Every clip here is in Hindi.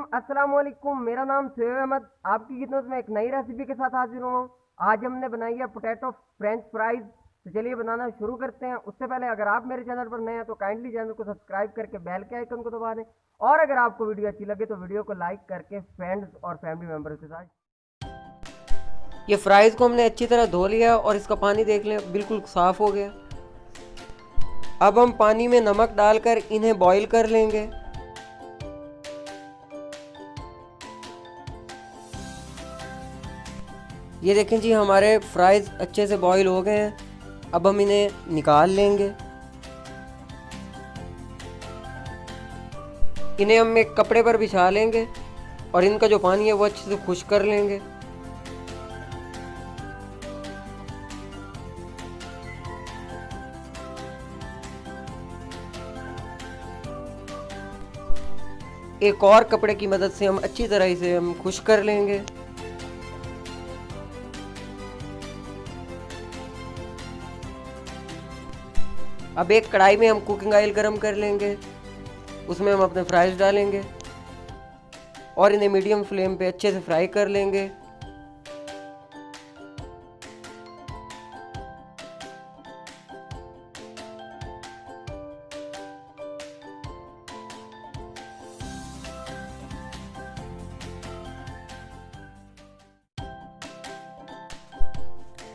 अस्सलाम वालेकुम। मेरा नाम सोहेब अहमद आपकी खिदमत में एक नई रेसिपी के साथ हाजिर हुआ हूँ। आज हमने बनाई है पोटैटो फ्रेंच फ्राइज। तो चलिए बनाना शुरू करते हैं। उससे पहले अगर आप मेरे चैनल पर नए हैं तो काइंडली चैनल को सब्सक्राइब करके बेल के आइकन को दबा दें, और अगर आपको वीडियो अच्छी लगे तो वीडियो को लाइक करके फ्रेंड्स और फैमिली मेम्बर्स के साथ। ये फ्राइज़ को हमने अच्छी तरह धो लिया और इसका पानी देख लें बिल्कुल साफ़ हो गया। अब हम पानी में नमक डालकर इन्हें बॉईल कर लेंगे। ये देखें जी, हमारे फ्राइज़ अच्छे से बॉईल हो गए हैं। अब हम इन्हें निकाल लेंगे। इन्हें हम एक कपड़े पर बिछा लेंगे और इनका जो पानी है वो अच्छे से खुश्क कर लेंगे। एक और कपड़े की मदद से हम अच्छी तरह इसे खुश्क कर लेंगे। अब एक कढ़ाई में हम कुकिंग ऑयल गरम कर लेंगे, उसमें हम अपने फ्राइज डालेंगे और इन्हें मीडियम फ्लेम पे अच्छे से फ्राई कर लेंगे।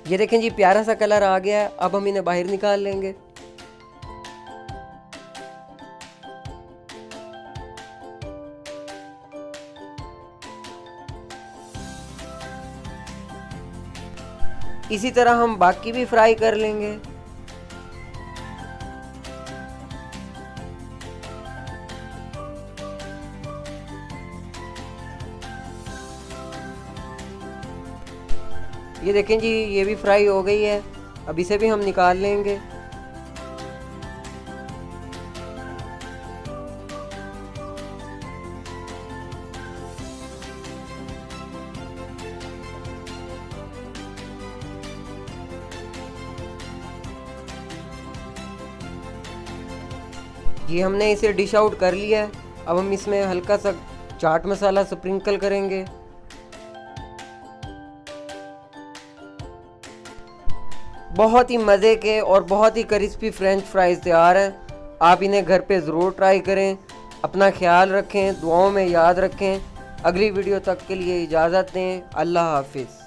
ये देखें जी, प्यारा सा कलर आ गया है। अब हम इन्हें बाहर निकाल लेंगे। इसी तरह हम बाकी भी फ्राई कर लेंगे। ये देखें जी, ये भी फ्राई हो गई है। अब इसे भी हम निकाल लेंगे। ये हमने इसे डिश आउट कर लिया है। अब हम इसमें हल्का सा चाट मसाला स्प्रिंकल करेंगे। बहुत ही मज़े के और बहुत ही क्रिस्पी फ्रेंच फ्राइज तैयार हैं। आप इन्हें घर पे ज़रूर ट्राई करें। अपना ख्याल रखें, दुआओं में याद रखें। अगली वीडियो तक के लिए इजाज़त दें। अल्लाह हाफिज़।